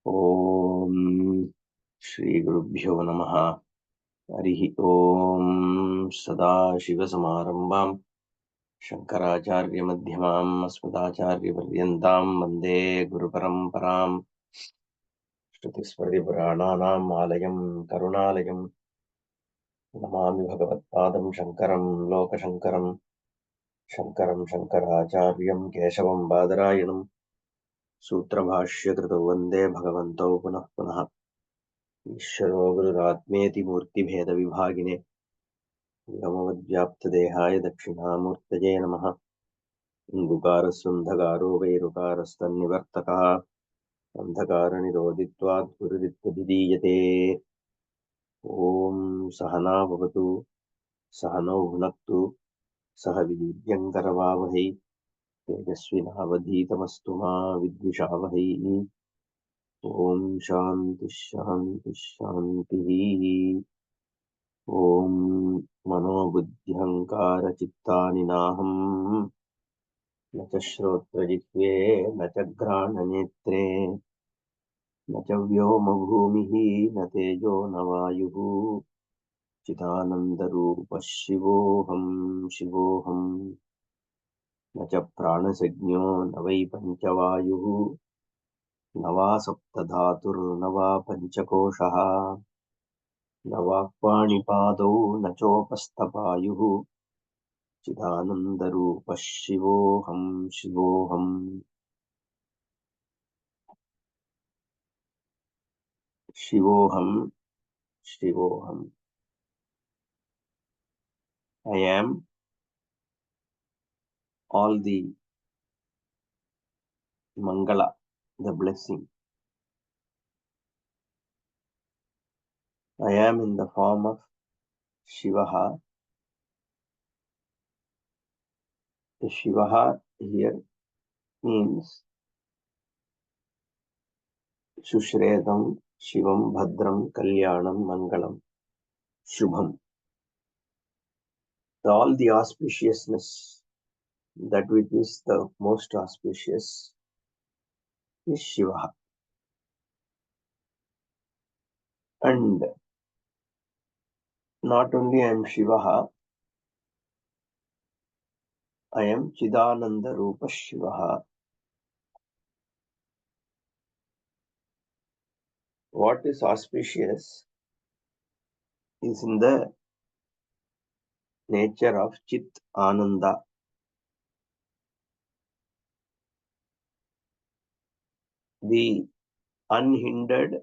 Om Shri Gurubhyo Namaha. Harihi Om Sadashivasamarambham Shankaracharya Madhyamam Asmadacharya Paryantam Vande Guru Paramparam Shrutismriti Purananam Alayam Karunalayam Namami Bhagavatpadam Shankaram Lokashankaram Shankaram Shankaracharyam Keshavam Badarayanam Sutrabhashya Krito Vande Bhagavanto Punah Punah ईश्वरो गुरुरात्मेति मूर्तिभेदविभागिने व्योमवद्व्याप्तदेहाय दक्षिणामूर्तये नमः। इन्दुकारस्वन्धकारो वैरुकारस्तन्निवर्तकः अन्धकारनिरोधित्वात् गुरुरित्यभिधीयते। ॐ सहना भवतु सहनौ भुनक्तु सह वीर्यङ्करवावहै तेजस्विनावधीतमस्तु मा विद्विषावहै। ॐ शान्तिः शान्तिः शान्तिः। ॐ मनोबुद्ध्यहङ्कारचित्तानि नाहं न च श्रोत्रजिह्वे न च घ्राणनेत्रे न च व्योमभूमिः न तेजो न वायुः चिदानन्दरूपः शिवोऽहं शिवोऽहम् न च प्राणसज्ञो न वै पञ्चवायुः न वा सप्तधातुर्न वा पञ्चकोशः न वाक्पाणिपादौ न चोपस्थपायुः चिदानन्दरूपः शिवोऽहं शिवोऽहम् शिवोऽहं शिवोऽहम्। I am all the Mangala, the blessing. I am in the form of Shivaha. The Shivaha here means Shushredam, Shivam, Bhadram, Kalyanam, Mangalam, Shubham. All the auspiciousness, that which is the most auspicious, is Shivaha. And not only I am Shivaha, I am Chidananda Rupa Shivaha. What is auspicious is in the nature of Chit Ananda. The unhindered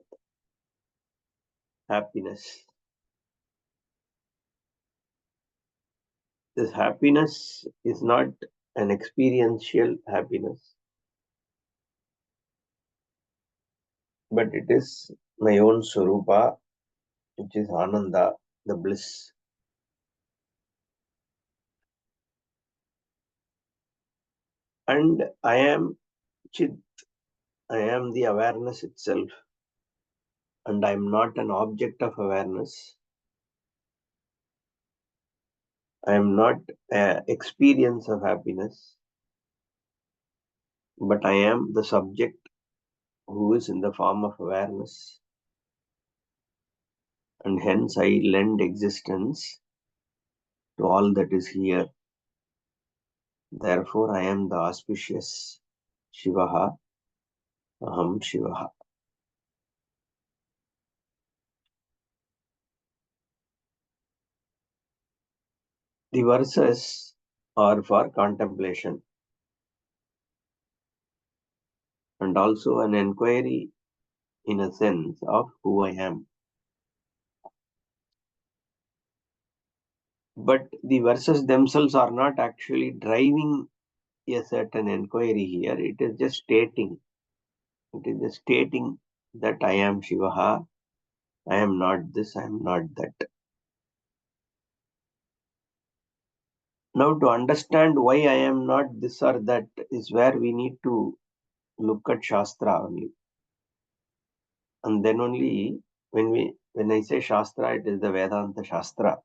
happiness. This happiness is not an experiential happiness, but it is my own Swarupa, which is Ananda, the bliss. And I am Chit, I am the awareness itself, and I am not an object of awareness. I am not an experience of happiness, but I am the subject who is in the form of awareness, and hence I lend existence to all that is here. Therefore, I am the auspicious Shivaha, Aham Shivaha. The verses are for contemplation and also an enquiry in a sense of who I am. But the verses themselves are not actually driving a certain enquiry here. It is just stating. It is just stating that I am Shivaha. I am not this, I am not that. Now, to understand why I am not this or that is where we need to look at Shastra only. And then only when I say Shastra, it is the Vedanta Shastra.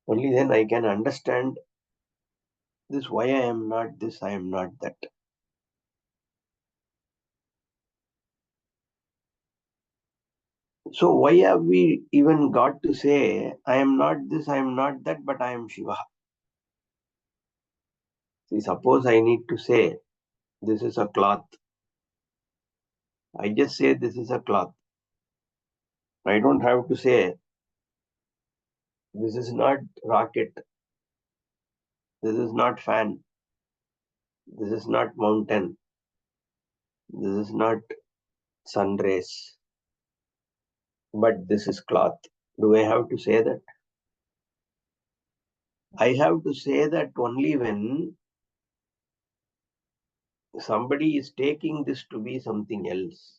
Only then I can understand this, why I am not this, I am not that. So why have we even got to say, I am not this, I am not that, but I am Shiva? See, suppose I need to say, this is a cloth. I just say this is a cloth. I don't have to say, this is not rocket, this is not fan, this is not mountain, this is not sun rays, but this is cloth. Do I have to say that? I have to say that only when somebody is taking this to be something else.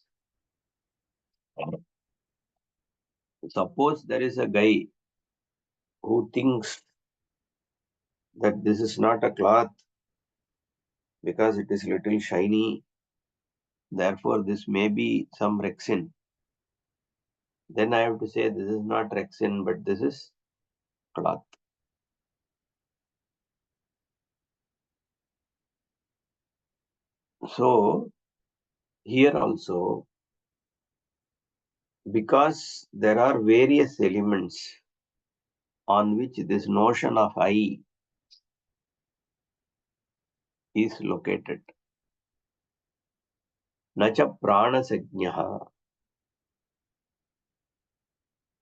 Suppose there is a guy who thinks that this is not a cloth because it is little shiny, therefore this may be some rexin. Then I have to say this is not rexin, but this is cloth. So here also, because there are various elements on which this notion of I is located. Nacha prana sajnaha.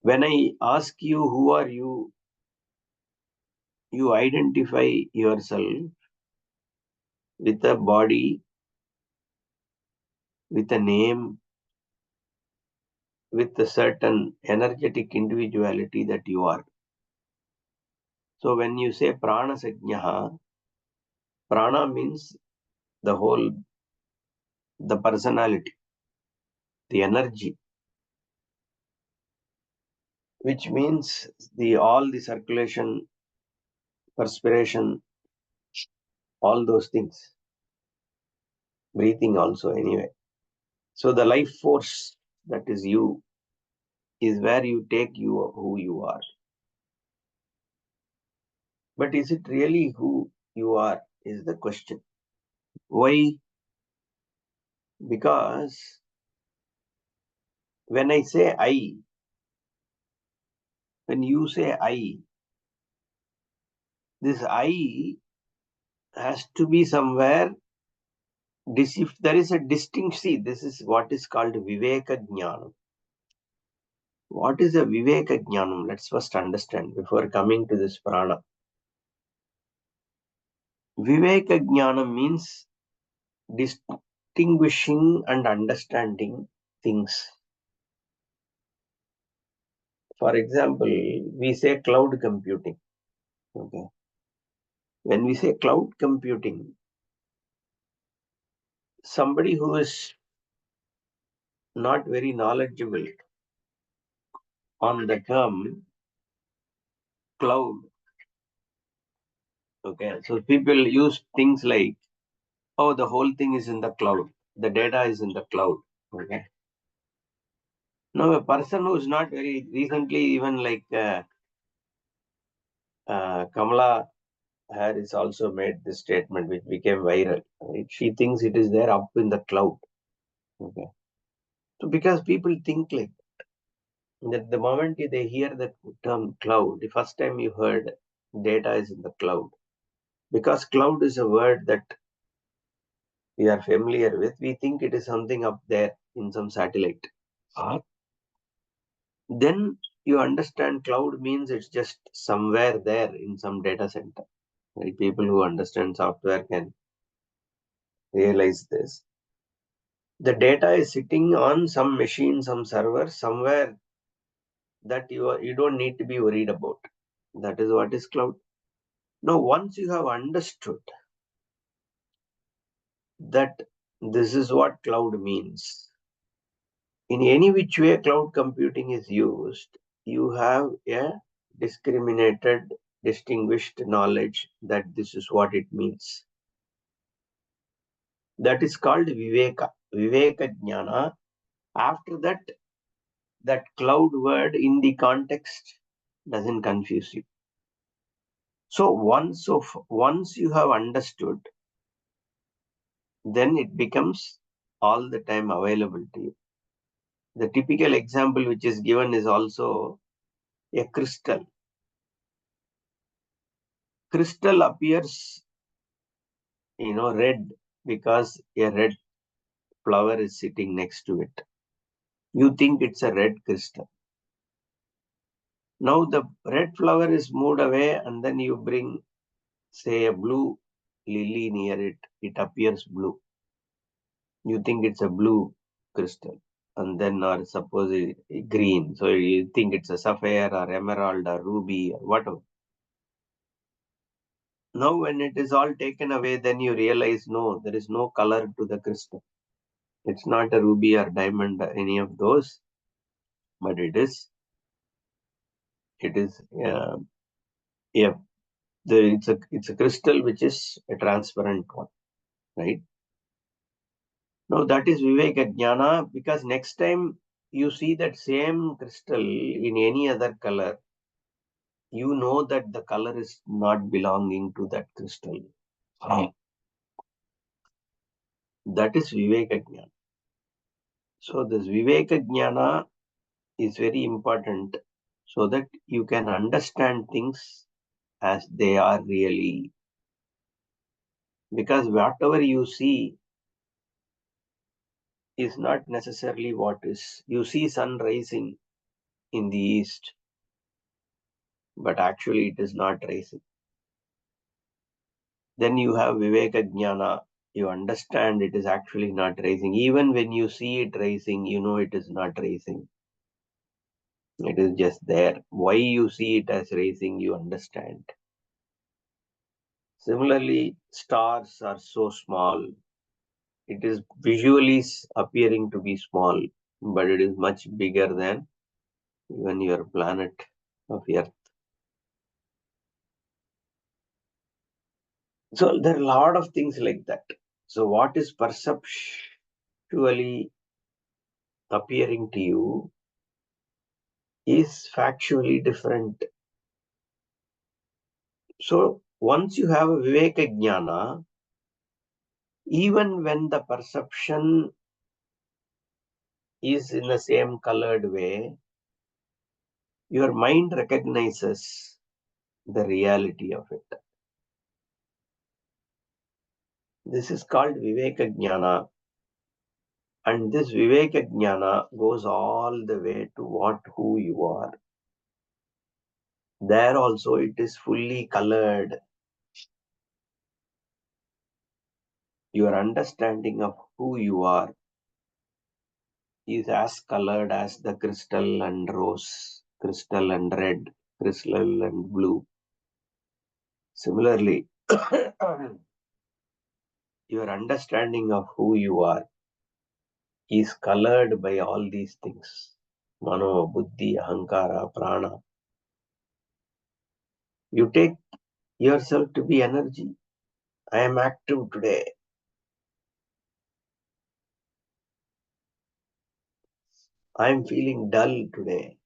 When I ask you who are you, you identify yourself with a body, with a name, with a certain energetic individuality that you are. So when you say prana sajnaha, prana means the whole, the personality, the energy, which means the all the circulation, perspiration, all those things, breathing also anyway. So the life force that is you is where you take you who you are. But is it really who you are is the question. Why? Because when I say I, when you say I, this I has to be somewhere. If there is a distinct, see, this is what is called Viveka Jnanam. What is a Viveka Jnanam? Let's first understand before coming to this prana. Viveka Jnanam means distinguishing and understanding things. For example, we say cloud computing. Okay. When we say cloud computing, somebody who is not very knowledgeable on the term cloud. Okay. So people use things like, oh, the whole thing is in the cloud. The data is in the cloud. Okay. Now, a person who is not very recently, even like Kamala Harris also made this statement, which became viral. Right? She thinks it is there up in the cloud. Okay. So because people think like that, the moment they hear the term cloud, the first time you heard data is in the cloud. Because cloud is a word that we are familiar with, we think it is something up there in some satellite. Then you understand cloud means it's just somewhere there in some data center. Right? People who understand software can realize this. The data is sitting on some machine, some server, somewhere that you don't need to be worried about. That is what is cloud. Now, once you have understood that this is what cloud means, in any which way cloud computing is used, you have a discriminated, distinguished knowledge that this is what it means. That is called Viveka, Viveka Jnana. After that, that cloud word in the context doesn't confuse you. So once you have understood, then it becomes all the time available to you. The typical example which is given is also a crystal. Crystal appears, red because a red flower is sitting next to it. You think it's a red crystal. Now the red flower is moved away and then you bring, say, a blue lily near it. It appears blue. You think it's a blue crystal. And then, or suppose green. So you think it's a sapphire or emerald or ruby or whatever. Now when it is all taken away, then you realize, no, there is no color to the crystal. It's not a ruby or diamond, any of those, but it's a crystal which is a transparent one, right? Now that is Viveka Jnana, because next time you see that same crystal in any other color, you know that the color is not belonging to that crystal. That is Viveka Jnana. So this Viveka Jnana is very important so that you can understand things as they are really. Because whatever you see is not necessarily what is. You see sun rising in the east, but actually it is not rising. Then you have Viveka Jnana. You understand it is actually not rising. Even when you see it rising, you know it is not rising. It is just there. Why you see it as rising, you understand. Similarly, stars are so small. It is visually appearing to be small, but it is much bigger than even your planet of Earth. So there are a lot of things like that. So what is perceptually appearing to you is factually different. So once you have a Viveka Jnana, even when the perception is in the same colored way, your mind recognizes the reality of it. This is called Viveka Jnana. And this Viveka Jnana goes all the way to who you are. There also it is fully colored. Your understanding of who you are is as colored as the crystal and rose, crystal and red, crystal and blue. Similarly, your understanding of who you are is colored by all these things. Mano, buddhi, ahankara, prana. You take yourself to be energy. I am active today. I am feeling dull today.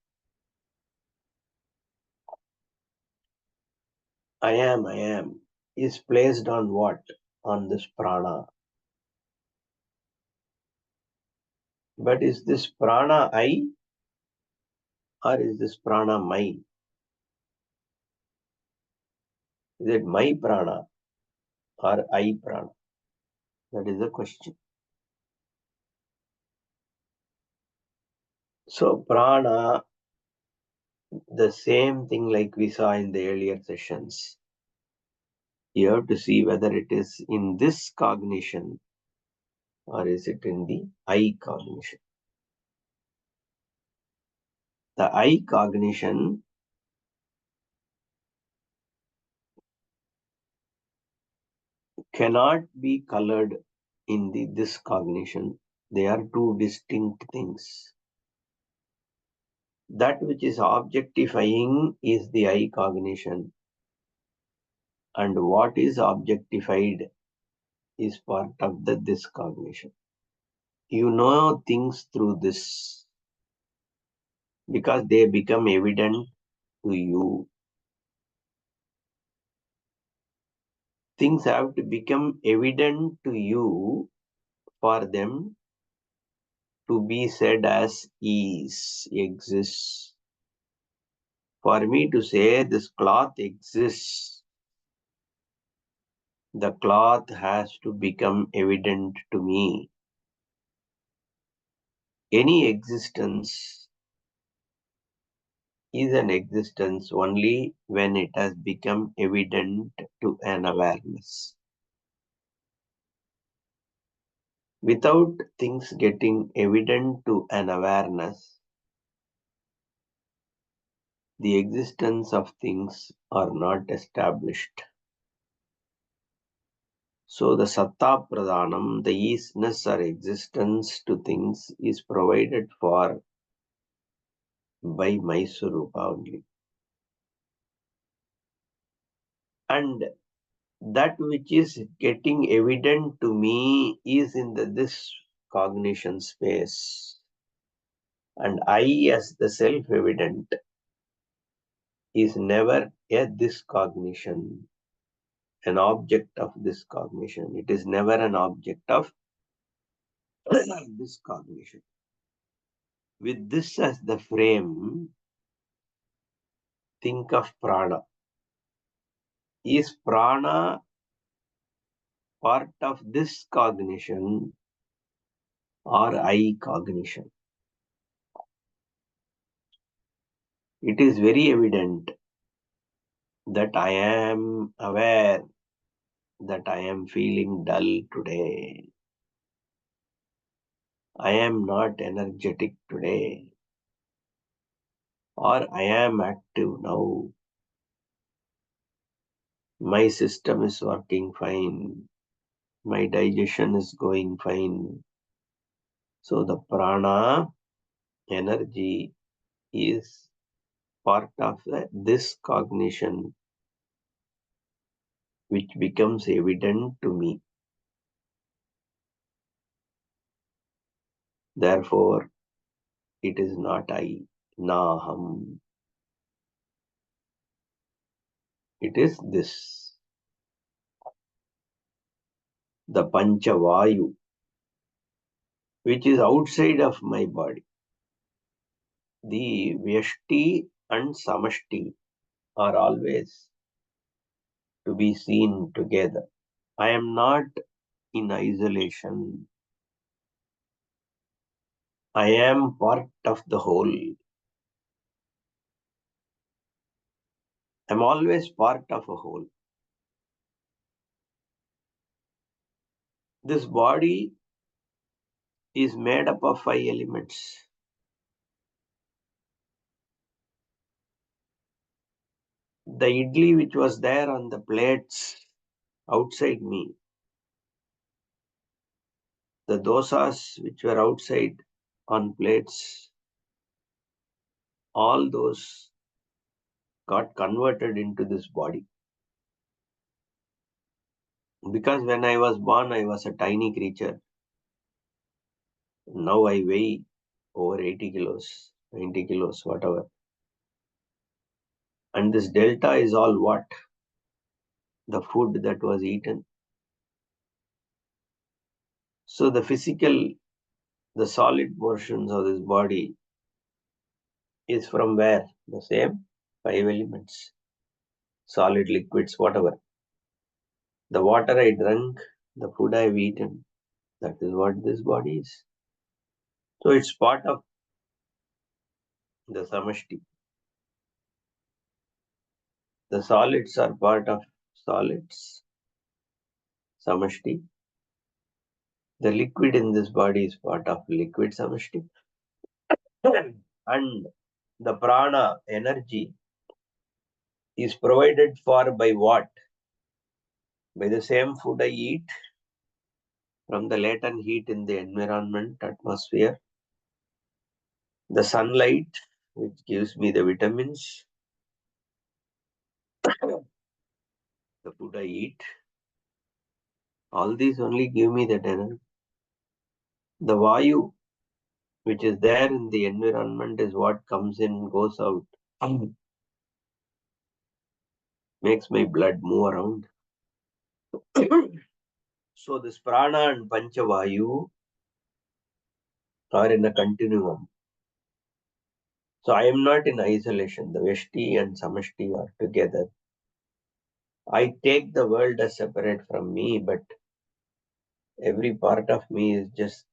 I am, is placed on what? On this prana. But is this prana I or is this prana my? Is it my prana or I prana? That is the question. So prana, the same thing like we saw in the earlier sessions. You have to see whether it is in this cognition or is it in the I cognition. The I cognition cannot be colored in this cognition. They are two distinct things. That which is objectifying is the I cognition, and what is objectified is part of the this cognition. You know things through this because they become evident to you. Things have to become evident to you for them to be said as is, exists. For me to say this cloth exists, the cloth has to become evident to me. Any existence is an existence only when it has become evident to an awareness. Without things getting evident to an awareness, the existence of things are not established. So the satta pradhanam, the isness or existence to things, is provided for by my Swarupa only. And that which is getting evident to me is in this cognition space. And I, as the self-evident, is never a this cognition, an object of this cognition. It is never an object of this cognition. With this as the frame, think of prana. Is prana part of this cognition or I cognition? It is very evident that I am aware that I am feeling dull today. I am not energetic today. Or I am active now. My system is working fine. My digestion is going fine. So the prana energy is part of this cognition which becomes evident to me. Therefore, it is not I, naham. It is this. The Panchavayu, which is outside of my body. The Vyashti and Samashti are always to be seen together. I am not in isolation. I am part of the whole. I'm always part of a whole. This body is made up of 5 elements. The idli which was there on the plates outside me, the dosas which were outside on plates, all those got converted into this body. Because when I was born, I was a tiny creature. Now I weigh over 80 kilos, 90 kilos, whatever. And this delta is all what? The food that was eaten. So the physical, the solid portions of this body is from where? The same 5 elements. Solid, liquids, whatever. The water I drank, the food I've eaten, that is what this body is. So it's part of the samashti. The solids are part of solids, samashti. The liquid in this body is part of liquid samashti. And the prana energy is provided for by what? By the same food I eat, from the latent heat in the environment, atmosphere, the sunlight, which gives me the vitamins, the food I eat, all these only give me that energy. The vayu, which is there in the environment, is what comes in, goes out, makes my blood move around. So this prana and panchavayu or in a continuum. So I am not in isolation. The Veshti and Samashti are together. I take the world as separate from me, but every part of me is just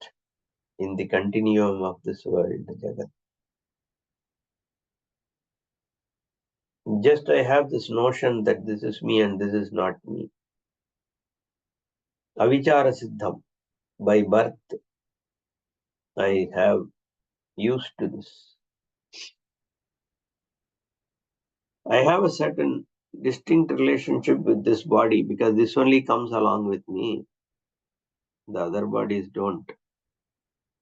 in the continuum of this world, Jagat. Just I have this notion that this is me and this is not me. Avichara Siddham. By birth, I have used to this. I have a certain distinct relationship with this body because this only comes along with me. The other bodies don't,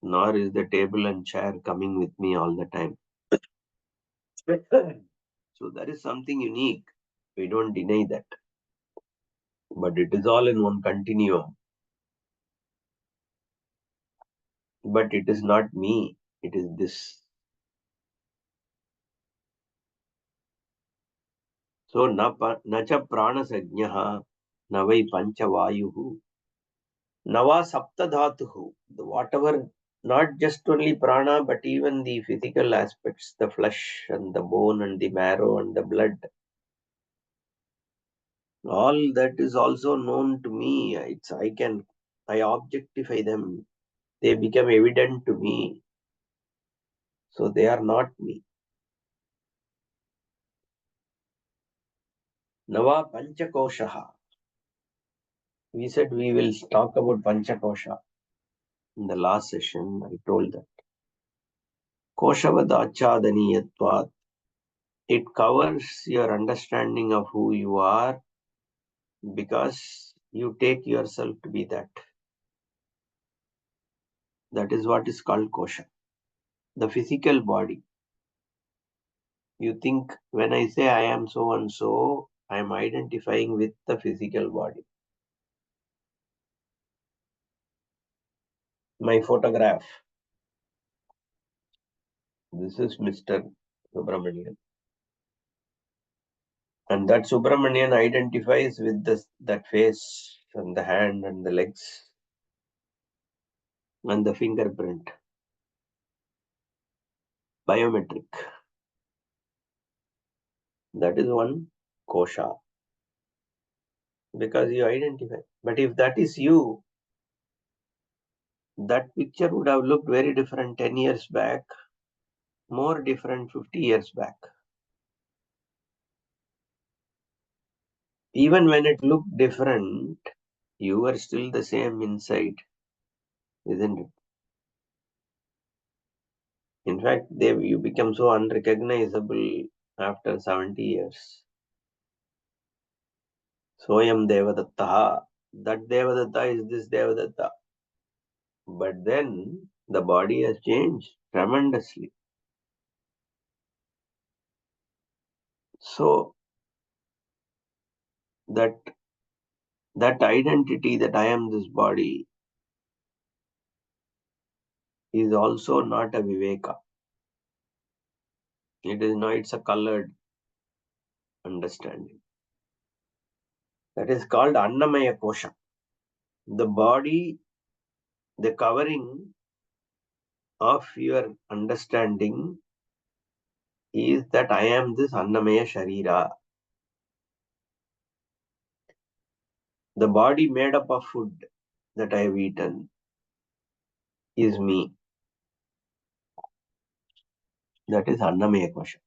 nor is the table and chair coming with me all the time. So there is something unique. We don't deny that. But it is all in one continuum. But it is not me. It is this. So nacha prana sajnyaha navai panchavayuhu nava saptadhatuhu. Whatever, not just only prana, but even the physical aspects, the flesh and the bone and the marrow and the blood. All that is also known to me. I objectify them. They become evident to me. So they are not me. Nava Panchakoshaha. We said we will talk about Panchakosha. In the last session, I told that. Koshavad Achadaniyatvat. It covers your understanding of who you are because you take yourself to be that. That is what is called Kosha. The physical body. You think when I say I am so and so, I am identifying with the physical body. My photograph. This is Mr. Subramanian. And that Subramanian identifies with that face and the hand and the legs and the fingerprint. Biometric. That is one kosha. Because you identify. But if that is you, that picture would have looked very different 10 years back, more different 50 years back. Even when it looked different, you were still the same inside, isn't it? In fact, you become so unrecognizable after 70 years. Soyam Devadatta. That Devadatta is this Devadatta. But then the body has changed tremendously. So that identity that I am this body is also not a viveka. It's a colored understanding. That is called Annamaya Kosha. The body, the covering of your understanding is that I am this Annamaya Sharira. The body made up of food that I have eaten is me. That is Annamaya Kosha.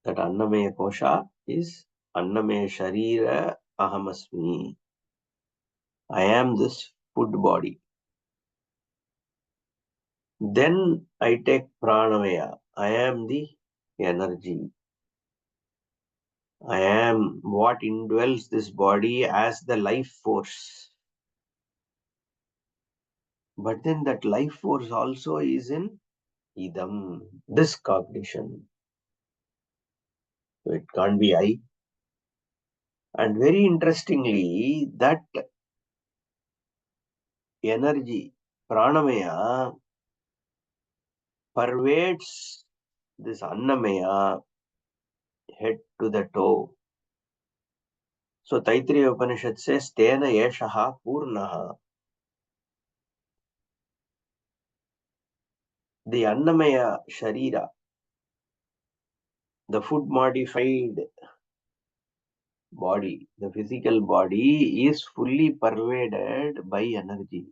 That Annamaya Kosha is Annamaya Sharira Ahamasmi. I am this food body. Then I take Pranamaya. I am the energy. I am what indwells this body as the life force. But then that life force also is in Idam, this cognition. So it can't be I. And very interestingly, that energy, Pranamaya, pervades this Annamaya head to the toe. So Taittiriya Upanishad says, Tena Yeshaha Purnaha. The Annamaya Sharira, the food modified body, the physical body is fully pervaded by energy.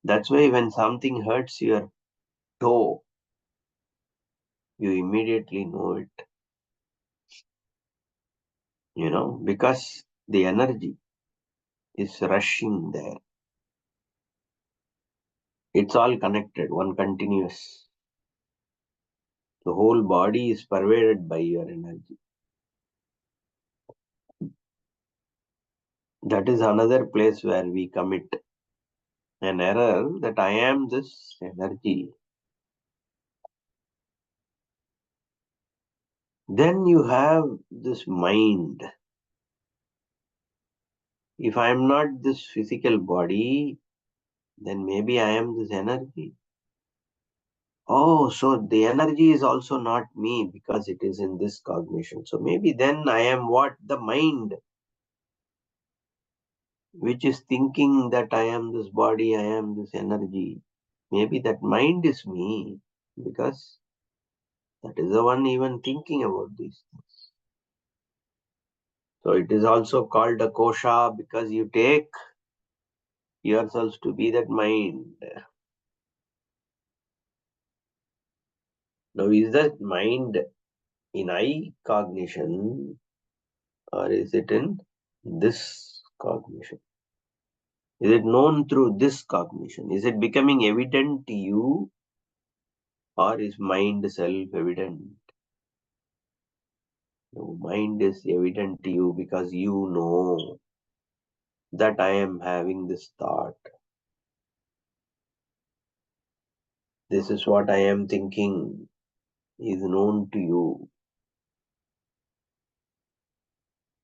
That's why when something hurts your toe, you immediately know it, because the energy is rushing there. It's all connected, one continuous. The whole body is pervaded by your energy. That is another place where we commit an error, that I am this energy. Then you have this mind. If I am not this physical body, then maybe I am this energy. Oh, so the energy is also not me because it is in this cognition. So maybe then I am what? The mind, which is thinking that I am this body, I am this energy. Maybe that mind is me because that is the one even thinking about these things. So it is also called a kosha because you take yourselves to be that mind. Now, is that mind in I cognition or is it in this cognition? Is it known through this cognition? Is it becoming evident to you or is mind self-evident? No, mind is evident to you because you know that I am having this thought. This is what I am thinking is known to you.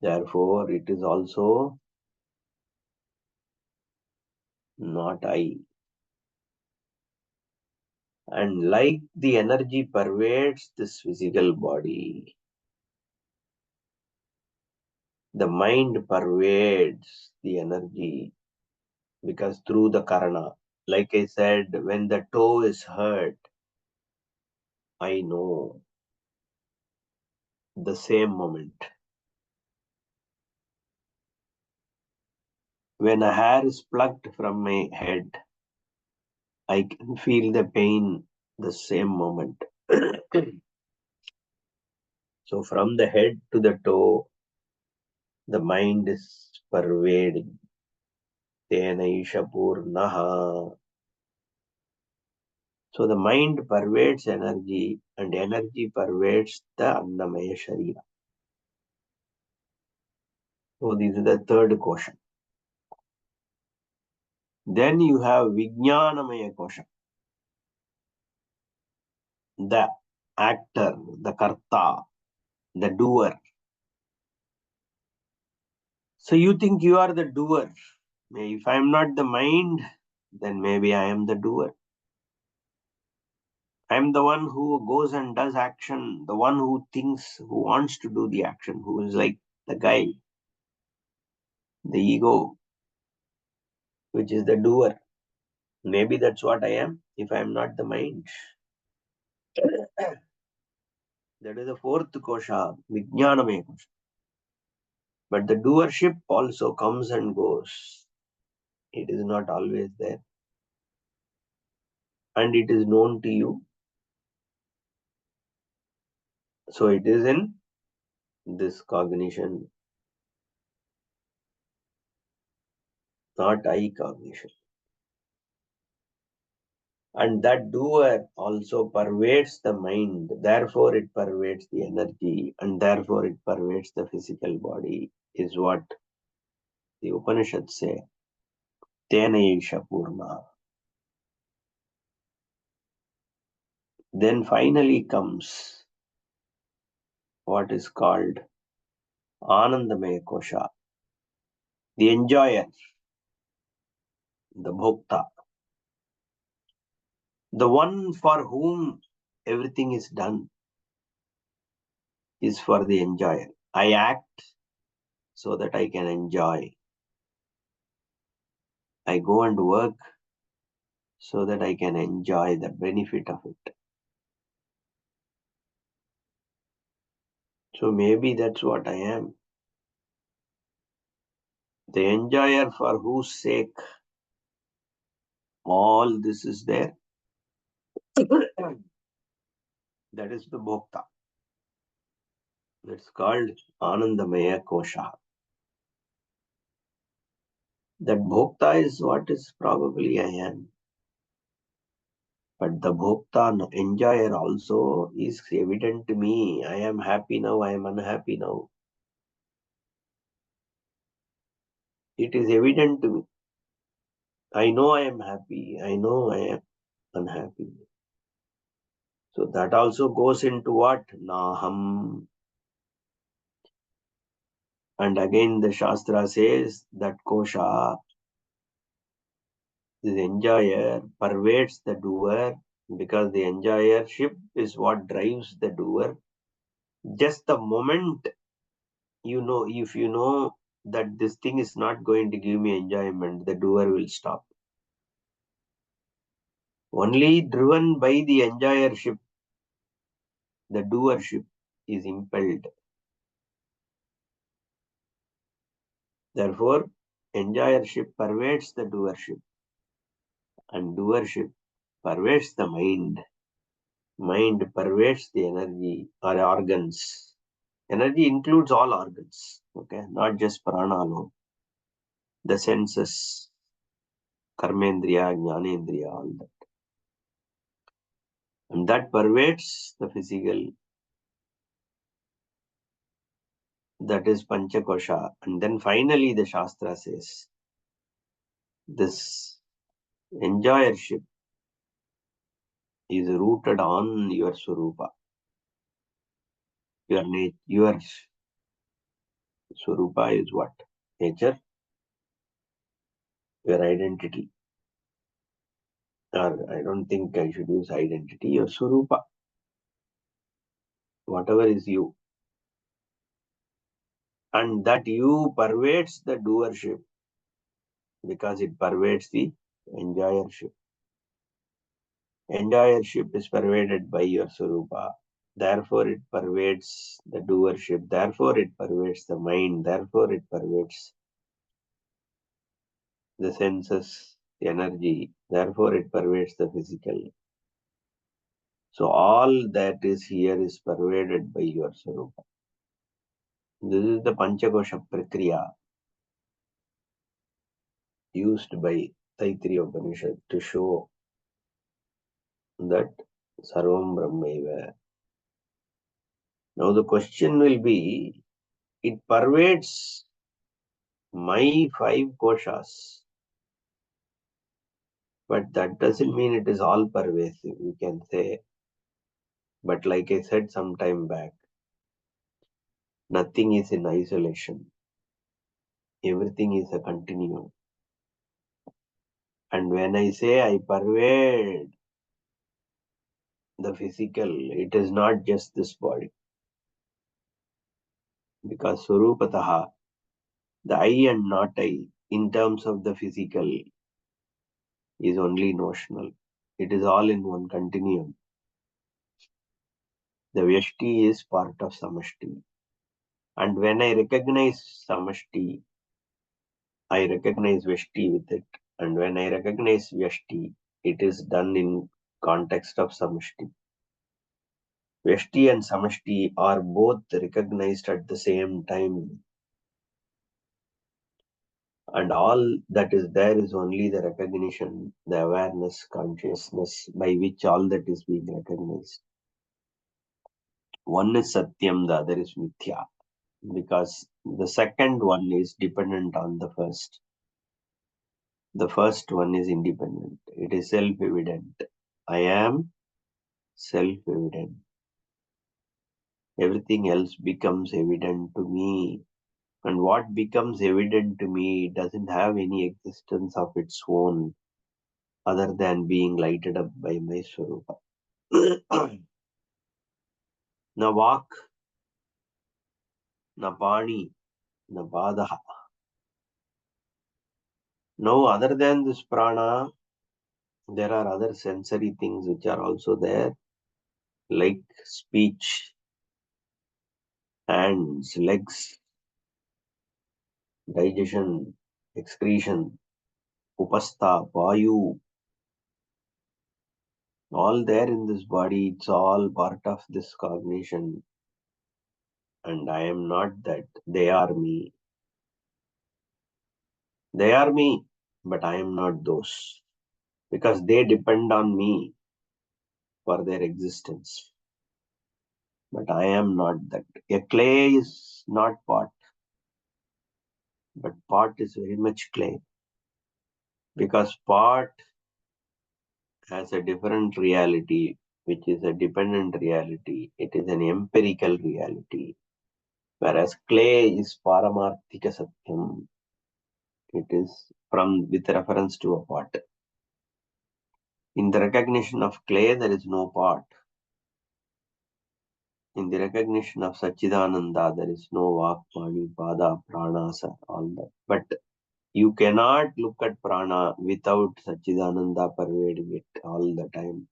Therefore, it is also not I. And like the energy pervades this physical body, the mind pervades the energy because through the karana, like I said, when the toe is hurt, I know the same moment. When a hair is plucked from my head, I can feel the pain the same moment. So from the head to the toe, the mind is pervading. Tenaisha purnaha. So the mind pervades energy and energy pervades the Annamaya Sharira. So this is the third question. Then you have Vijnanamaya kosha, the actor, the karta, the doer. So you think you are the doer. If I am not the mind, then maybe I am the doer. I am the one who goes and does action, the one who thinks, who wants to do the action, who is like the guy, the ego, which is the doer. Maybe that's what I am if I am not the mind. That is the fourth kosha, Vijnanamaya kosha. But the doership also comes and goes. It is not always there. And it is known to you. So it is in this cognition, not I cognition. And that doer also pervades the mind. Therefore, it pervades the energy. And therefore, it pervades the physical body, is what the Upanishads say. Tenaisha purna. Then finally comes what is called Anandamaya kosha, the enjoyer, the bhokta, the one for whom everything is done is for the enjoyer. I act so that I can enjoy. I go and work so that I can enjoy the benefit of it. So maybe that's what I am. The enjoyer for whose sake all this is there. That is the Bhokta. That's called Anandamaya Kosha. That Bhokta is what is probably I am. But the Bhokta, enjoyer also is evident to me. I am happy now, I am unhappy now. It is evident to me. I know I am happy, I know I am unhappy. So that also goes into what? Naham. And again the Shastra says that Kosha, the enjoyer, pervades the doer, because the enjoyership is what drives the doer. Just the moment if you know that this thing is not going to give me enjoyment, the doer will stop. Only driven by the enjoyership, the doership is impelled. Therefore, enjoyership pervades the doership, and doership pervades the mind. Mind pervades the energy or organs. Energy includes all organs, okay, not just prana alone. The senses, karmendriya, jnanendriya, all that. And that pervades the physical. That is Panchakosha. And then finally the Shastra says, this enjoyership is rooted on your Swarupa. Your Swarupa is what? Nature, your identity. Or I don't think I should use identity, your Swarupa. Whatever is you. And that you pervades the doership because it pervades the enjoyership. Enjoyership is pervaded by your Swarupa. Therefore, it pervades the doership. Therefore, it pervades the mind. Therefore, it pervades the senses, the energy. Therefore, it pervades the physical. So, all that is here is pervaded by your Swarupa. This is the Panchakosha Prakriya used by Taittiriya Upanishad to show that Sarvam Brahmaiva. Now, the question will be, it pervades my 5 koshas. But that doesn't mean it is all pervasive, we can say. But like I said some time back, nothing is in isolation. Everything is a continuum. And when I say I pervade the physical, it is not just this body. Because Surupataha, the I and not I, in terms of the physical, is only notional. It is all in one continuum. The Vyashti is part of Samashti. And when I recognize Samashti, I recognize Vyashti with it. And when I recognize Vyashti, it is done in context of Samashti. Vyashti and Samashti are both recognized at the same time. And all that is there is only the recognition, the awareness, consciousness by which all that is being recognized. One is Satyam, the other is Mithya. Because the second one is dependent on the first. The first one is independent. It is self-evident. I am self-evident. Everything else becomes evident to me. And what becomes evident to me doesn't have any existence of its own other than being lighted up by my Swarupa. Na vak, na pani, na padaha. No, other than this prana, There are other sensory things which are also there, like speech, hands, legs, digestion, excretion, upastha, vayu, all there in this body. It's all part of this cognition. And I am not that. They are me. They are me, but I am not those. Because they depend on me for their existence. But I am not that. A clay is not pot, but pot is very much clay. Because pot has a different reality, which is a dependent reality. It is an empirical reality. Whereas clay is paramarthika satyam. It is from with reference to a pot. In the recognition of clay, there is no pot. In the recognition of Satchidananda, there is no Vak, Mani, Pada, Pranasa, all that. But you cannot look at prana without Satchidananda pervading it all the time.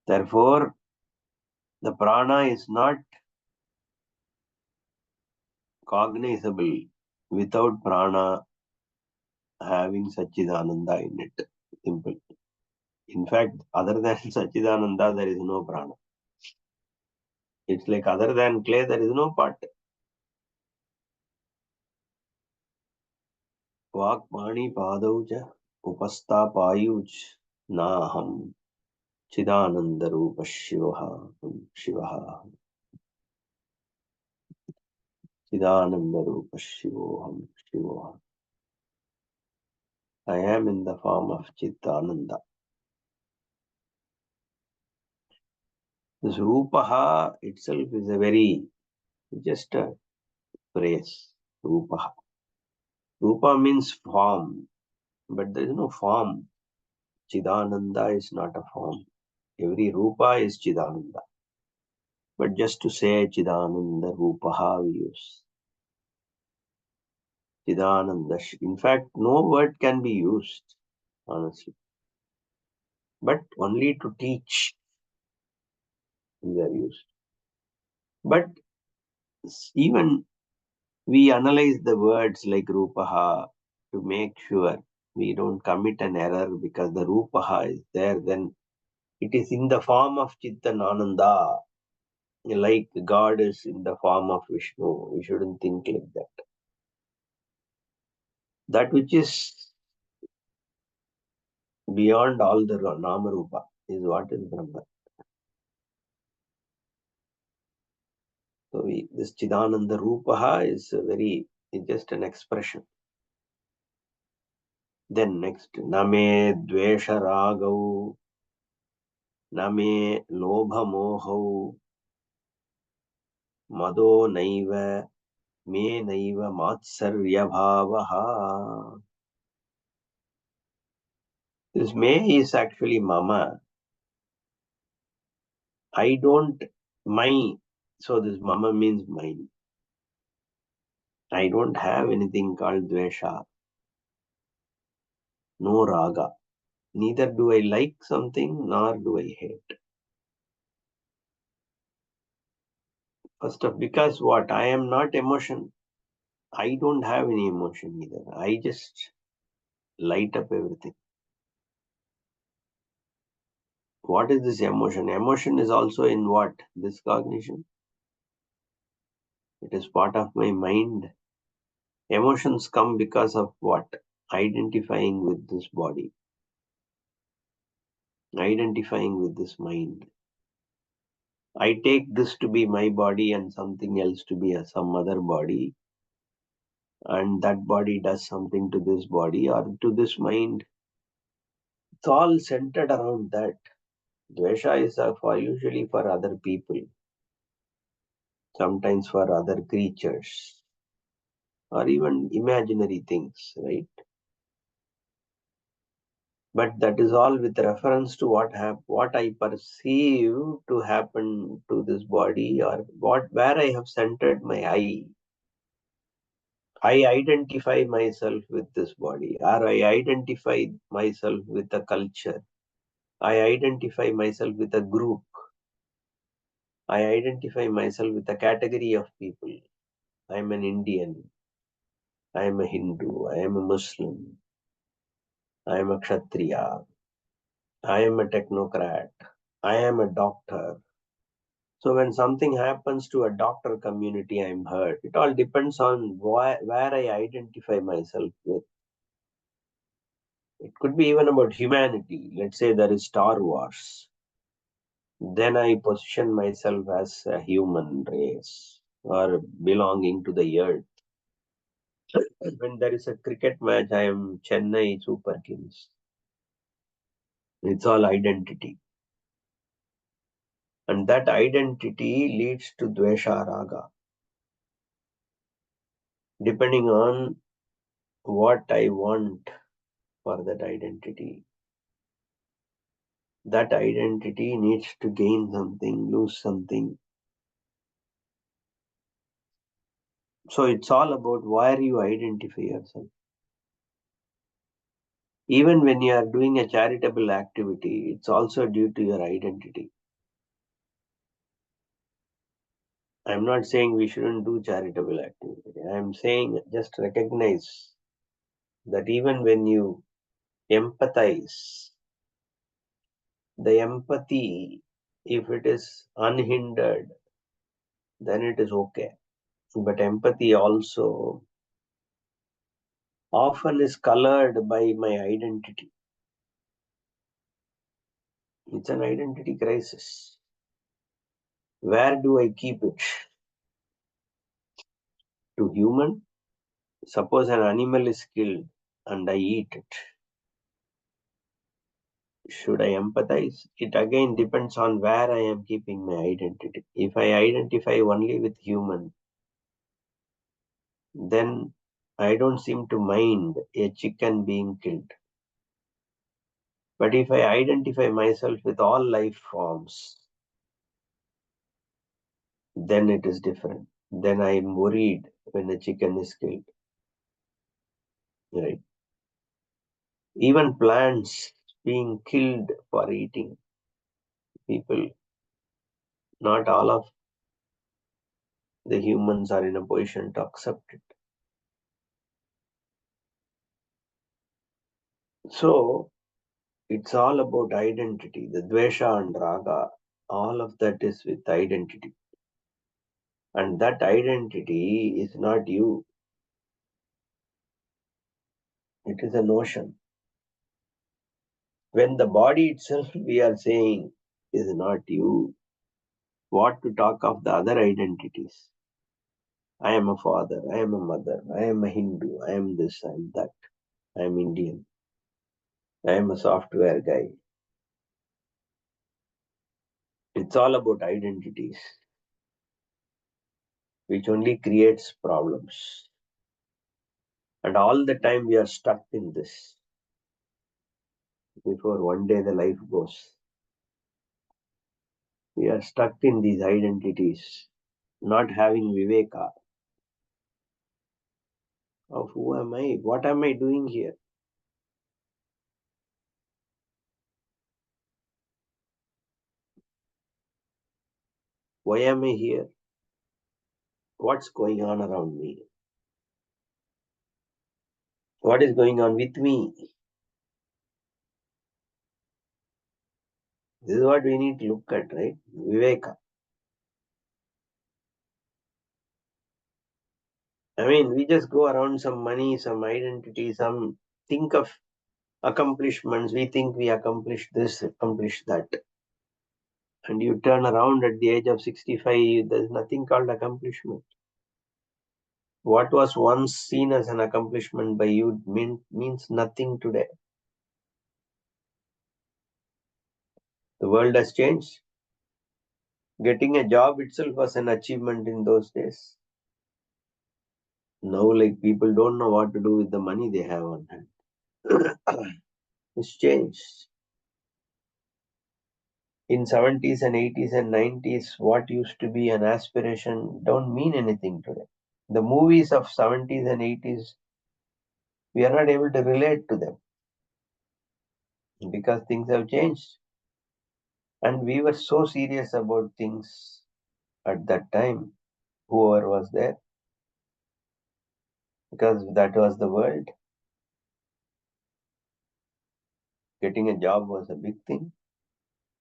Therefore, the prana is not cognizable without prana having Satchidananda in it. Simple. In fact, other than Satchidananda, there is no prana. It's like other than clay, there is no pot. Vak, Mani, Padauja, Upastha, Payuj, Naham, Chidananda Rupa Shivaha, Shivaha, Chidananda Rupa Shivoham, Shivoham. I am in the form of Chitananda. This Rupaha itself is a very, just a phrase. Rupaha. Rupa means form, but there is no form. Chidananda is not a form. Every Rupa is Chidananda. But just to say Chidananda Rupaha we use. Chidananda. In fact, no word can be used, honestly. But only to teach we are used. But even we analyze the words like Rupaha to make sure we don't commit an error because the Rupaha is there, then it is in the form of Chittanananda, like God is in the form of Vishnu. We shouldn't think like that. That which is beyond all the Nama Rupa is what is Brahman. So this Chidananda Rupaha is it's just an expression. Then next, Name Dvesha Ragau, Name Lobha Mohau, Mado Naiva, Me Naiva Matsarya Bhavaha. This me is actually Mama. I don't, my, so this Mama means mine. I don't have anything called Dvesha, no Raga. Neither do I like something, nor do I hate. First of, because what? I am not emotion. I don't have any emotion either. I just light up everything. What is this emotion? Emotion is also in what? This cognition. It is part of my mind. Emotions come because of what? Identifying with this body. Identifying with this mind. I take this to be my body and something else to be some other body. And that body does something to this body or to this mind. It's all centered around that. Dvesha is usually for other people, sometimes for other creatures, or even imaginary things, right? But that is all with reference to what I perceive to happen to this body, or where I have centered my eye. I identify myself with this body, or I identify myself with a culture. I identify myself with a group. I identify myself with a category of people. I am an Indian. I am a Hindu. I am a Muslim. I am a Kshatriya. I am a technocrat. I am a doctor. So when something happens to a doctor community, I'm hurt. It all depends on where I identify myself with. It could be even about humanity. Let's say there is Star Wars. Then I position myself as a human race or belonging to the earth. When there is a cricket match, I am Chennai Super Kings. It's all identity. And that identity leads to Dvesha Raga, depending on what I want for that identity. That identity needs to gain something, lose something. So it's all about where you identify yourself. Even when you are doing a charitable activity, it's also due to your identity. I'm not saying we shouldn't do charitable activity. I'm saying just recognize that even when you empathize, the empathy, if it is unhindered, then it is okay. But empathy also often is colored by my identity. It's an identity crisis. Where do I keep it? To human? Suppose an animal is killed and I eat it. Should I empathize? It again depends on where I am keeping my identity. If I identify only with human, then I don't seem to mind a chicken being killed. But if I identify myself with all life forms, then it is different. Then I am worried when a chicken is killed. Right? Even plants being killed for eating. People, not all of the humans are in a position to accept it. So it's all about identity. The dvesha and raga, all of that is with identity. And that identity is not you. It is a notion. When the body itself, we are saying, is not you, what to talk of the other identities? I am a father, I am a mother, I am a Hindu, I am this, I am that, I am Indian, I am a software guy. It's all about identities, which only creates problems. And all the time we are stuck in this before one day the life goes. We are stuck in these identities, not having viveka of who am I, what am I doing here? Why am I here? What's going on around me? What is going on with me? This is what we need to look at, right? Viveka. I mean, we just go around some money, some identity, some think of accomplishments. We think we accomplished this, accomplished that. And you turn around at the age of 65, there's nothing called accomplishment. What was once seen as an accomplishment by you means nothing today. The world has changed. Getting a job itself was an achievement in those days. Now, like, people don't know what to do with the money they have on hand. It's changed. In 70s and 80s and 90s, what used to be an aspiration don't mean anything today. The movies of 70s and 80s, we are not able to relate to them because things have changed. And we were so serious about things at that time, whoever was there, because that was the world. Getting a job was a big thing.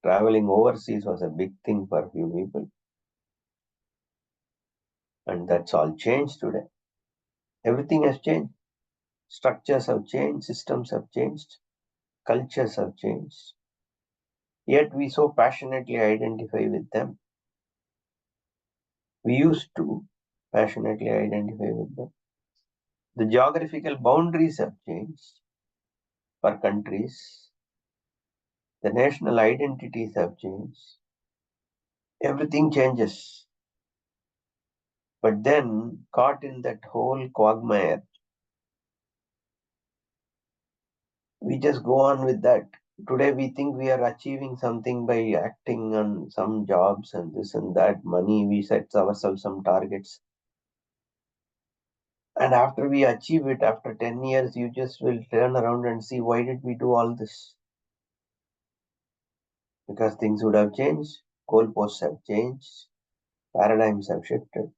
Traveling overseas was a big thing for a few people. And that's all changed today. Everything has changed. Structures have changed, systems have changed, cultures have changed. Yet we so passionately identify with them. We used to passionately identify with them. The geographical boundaries have changed for countries. The national identities have changed. Everything changes. But then, caught in that whole quagmire, we just go on with that. Today we think we are achieving something by acting on some jobs and this and that, money, we set ourselves some targets. And after we achieve it, after 10 years, you just will turn around and see, why did we do all this? Because things would have changed, goalposts have changed, paradigms have shifted.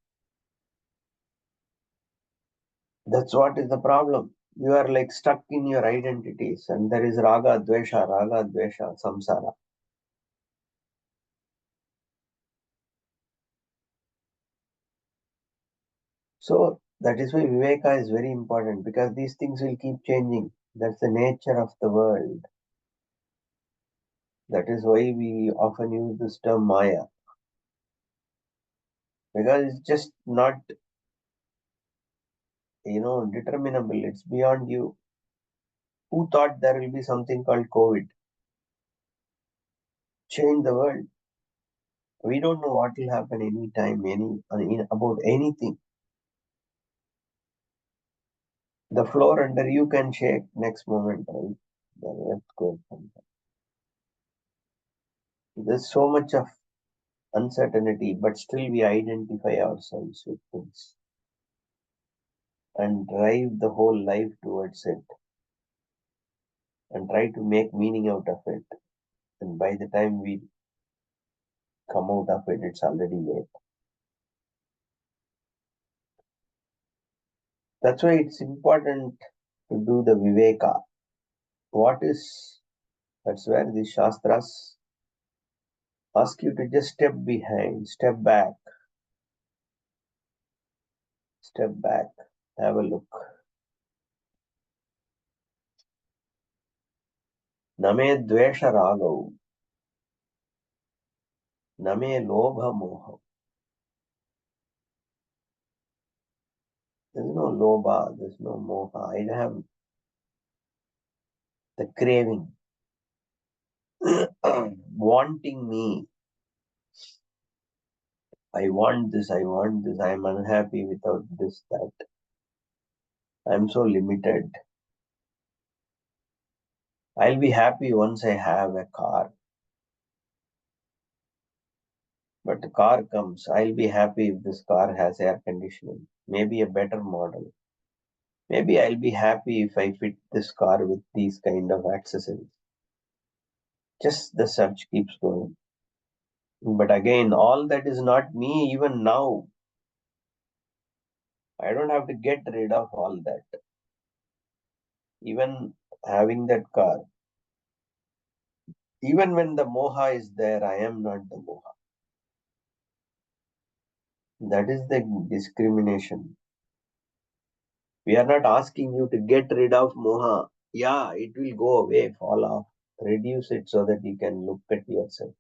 That's what is the problem. You are like stuck in your identities, and there is raga, dvesha, samsara. So that is why Viveka is very important, because these things will keep changing. That's the nature of the world. That is why we often use this term Maya, because it's just not, determinable. It's beyond you. Who thought there will be something called COVID? Change the world. We don't know what will happen anytime, about anything. The floor under you can shake next moment, right? The earthquake. There's so much of uncertainty, but still we identify ourselves with things and drive the whole life towards it and try to make meaning out of it. And by the time we come out of it, it's already late. That's why it's important to do the Viveka. That's where the Shastras ask you to just step behind, step back, have a look. Name dvesha ragau, name lobha moha. There's no lobha, there's no moha. I have the craving, wanting me. I want this, I'm unhappy without this, that. I'm so limited. I'll be happy once I have a car. But the car comes, I'll be happy if this car has air conditioning, maybe a better model. Maybe I'll be happy if I fit this car with these kind of accessories. Just the search keeps going. But again, all that is not me even now. I don't have to get rid of all that. Even having that car, even when the moha is there, I am not the moha. That is the discrimination. We are not asking you to get rid of moha. Yeah, it will go away, fall off. Reduce it so that you can look at yourself.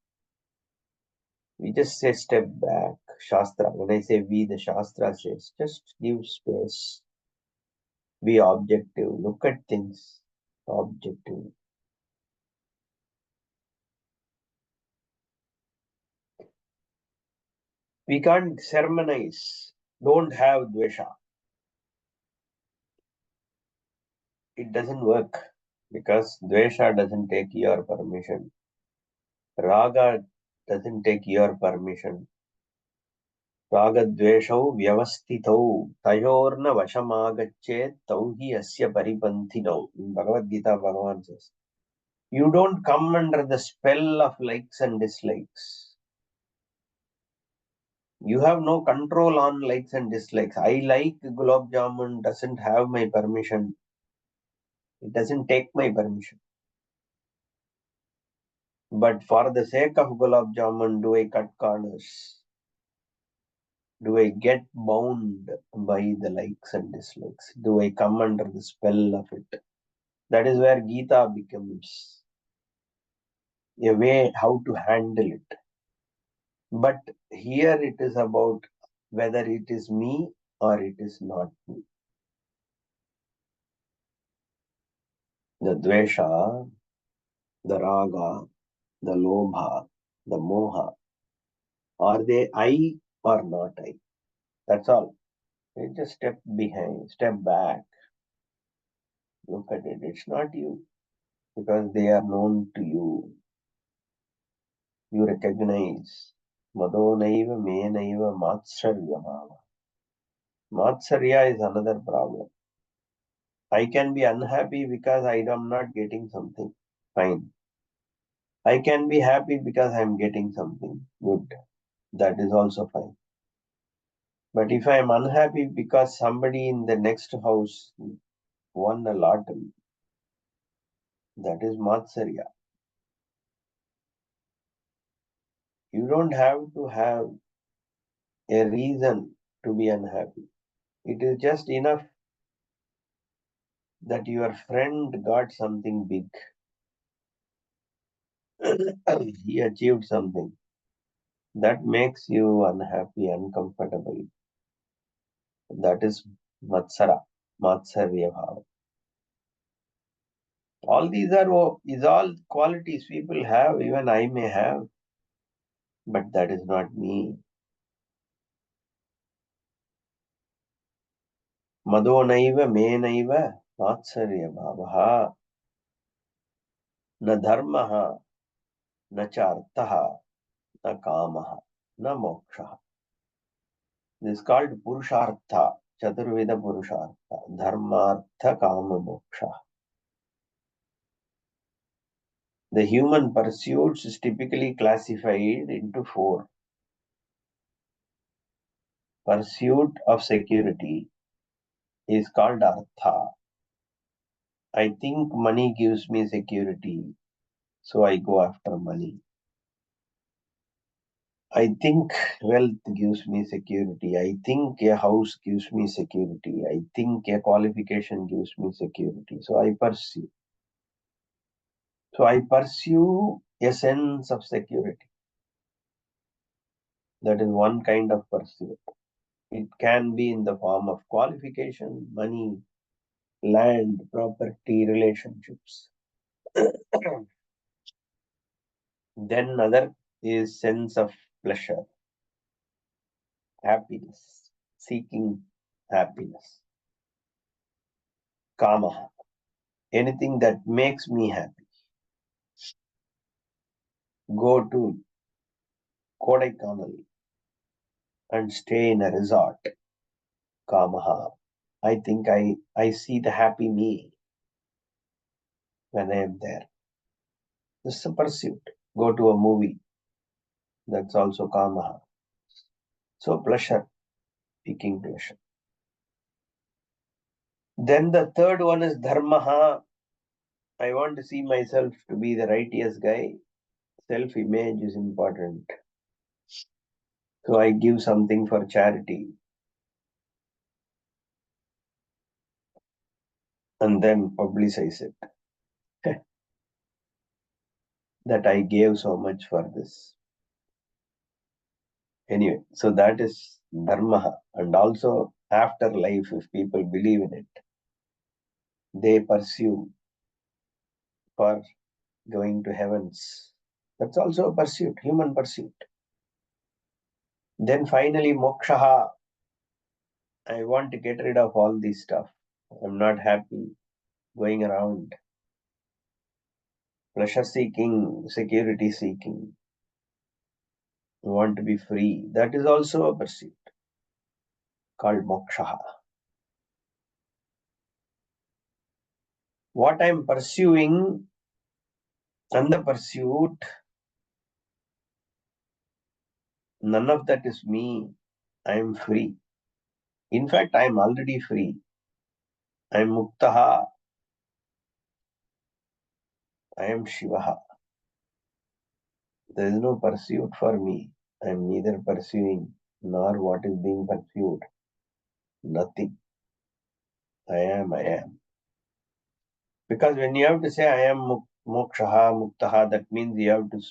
We just say step back. Shastra. When I say we, the Shastra says just give space. Be objective. Look at things objectively. We can't sermonize. Don't have dvesha. It doesn't work because dvesha doesn't take your permission. Raga doesn't take your permission. Ragadveshau vyavastitau tayorna vashamagachet tauhi asya paripanthinau. In Bhagavad Gita, Bhagavan says, you don't come under the spell of likes and dislikes. You have no control on likes and dislikes. I like gulab jamun doesn't have my permission. It doesn't take my permission. But for the sake of gulab jamun, do I cut corners? Do I get bound by the likes and dislikes? Do I come under the spell of it? That is where Gita becomes a way how to handle it. But here it is about whether it is me or it is not me. The dvesha, the raga, the lobha, the moha, are they I or not I? That's all. You just step behind, step back, look at it. It's not you because they are known to you. You recognize. Mado naiva me naiva matsarya bhava. Matsarya is another problem. I can be unhappy because I am not getting something. Fine. I can be happy because I am getting something. Good. That is also fine. But if I am unhappy because somebody in the next house won a lottery, that is Matsarya. You don't have to have a reason to be unhappy. It is just enough that your friend got something big. He achieved something. That makes you unhappy, uncomfortable. That is Matsara, Matsarya Bhava. All these is all qualities people have, even I may have, but that is not me. Mado naiva me naiva Matsarya Bhavaha na dharmaha na chartaha na kamaha na moksha. This is called Purushartha, Chaturveda Purushartha, Dharmartha Kama Moksha. The human pursuits is typically classified into four. Pursuit of security is called Artha. I think money gives me security, so I go after money. I think wealth gives me security. I think a house gives me security. I think a qualification gives me security. So I pursue. So I pursue a sense of security. That is one kind of pursuit. It can be in the form of qualification, money, land, property, relationships. Then another is sense of pleasure, happiness, seeking happiness. Kama, anything that makes me happy. Go to Kodaikanal and stay in a resort. Kamaha. I think I see the happy me when I am there. This is a pursuit. Go to a movie. That's also Kamaha. So pleasure, seeking pleasure. Then the third one is Dharmaha. I want to see myself to be the righteous guy. Self-image is important. So I give something for charity. And then publicize it. That I gave so much for this. Anyway, so that is Dharmaha. And also after life, if people believe in it, they pursue for going to heavens. That's also a pursuit, human pursuit. Then finally, moksha. I want to get rid of all this stuff. I'm not happy going around. Pleasure seeking, security seeking. I want to be free. That is also a pursuit. called moksha. What I am pursuing and the pursuit, none of that is me. I am free. In fact, I am already free. I am muktaha. I am Shivaha. There is no pursuit for me. I am neither pursuing nor what is being pursued. Nothing. I am. Because when you have to say I am mokshaha, muktaha, that means you have to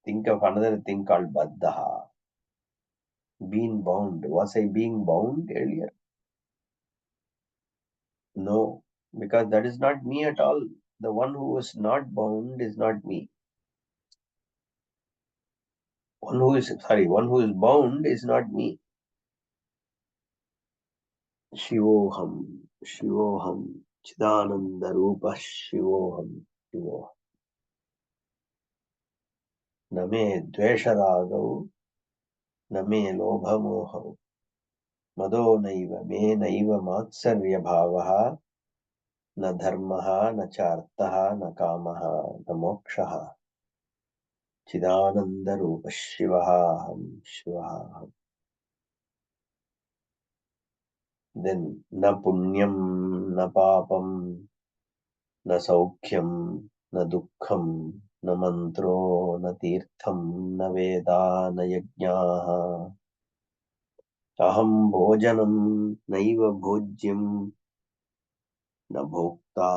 think of another thing called baddhaha. Being bound. Was I being bound earlier? No, because that is not me at all. The one who is not bound is not me. One who is bound is not me. Shivoham, Shivoham, Chidananda Rupa Shivoham, Shivoham. Name Dvesharagau, Name Lobhamohau, Mado Naiva, Me Naiva Matsarya Bhavaha, Na Dharmaha, Na Chartaha, Na Kamaha, Na Mokshaha, Chidananda Rupa Shivaham, Shivaham. Then Na Punyam, Na Papam, Na Saukhyam, Na Dukkham, न मंत्रो न तीर्थम न वेदा न यज्ञाः अहं भोजनं नैव भोज्यं न भोक्ता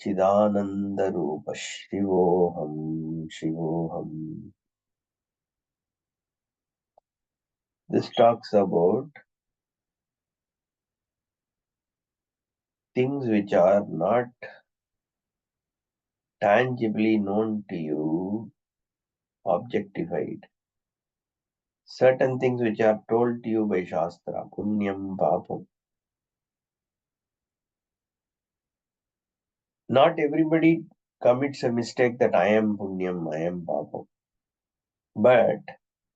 चिदानन्दरूप शिवोऽहं शिवोऽहम्. This talks about things which are not tangibly known to you, objectified. Certain things which are told to you by Shastra, punyam, papam. Not everybody commits a mistake that I am punyam, I am papam. But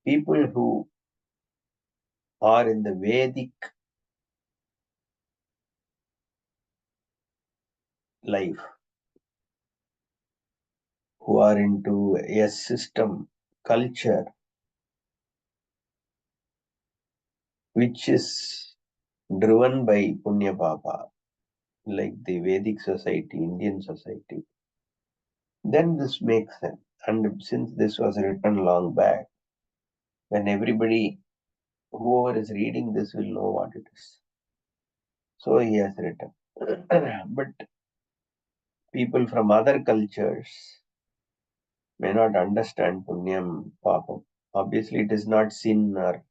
people who are in the Vedic life, who are into a system, culture, which is driven by Punya Papa, like the Vedic society, Indian society, then this makes sense. And since this was written long back, then everybody, whoever is reading this will know what it is. So he has written. But people from other cultures may not understand Punyam Papam. Obviously, it is not sin, or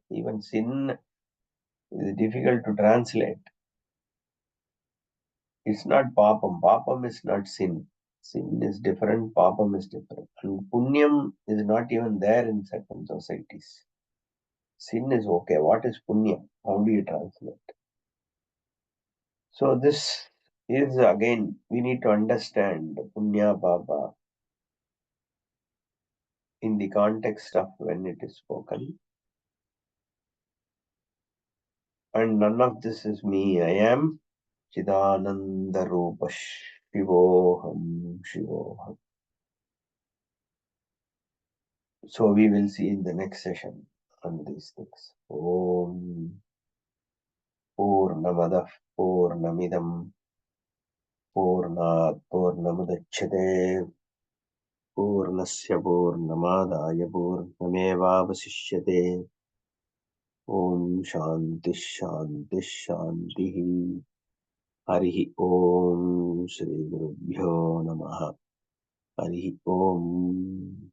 even sin is difficult to translate. It's not papam. Papam is not sin. Sin is different, papam is different. And punyam is not even there in certain societies. Sin is okay. What is punyam? How do you translate? So this is, again, we need to understand punya papa in the context of when it is spoken. And none of this is me. I am Chidananda Rupa Shivoham Shivoham. So we will see in the next session on these things. Om Purnamadah Purnamidam Purnat Purnamudachyate Purnasya Purnamadaya Purnamevavasishyate. Om Shanti Shanti Shanti. Harihi Om Shri Gurubhyo Namaha. Harihi Om.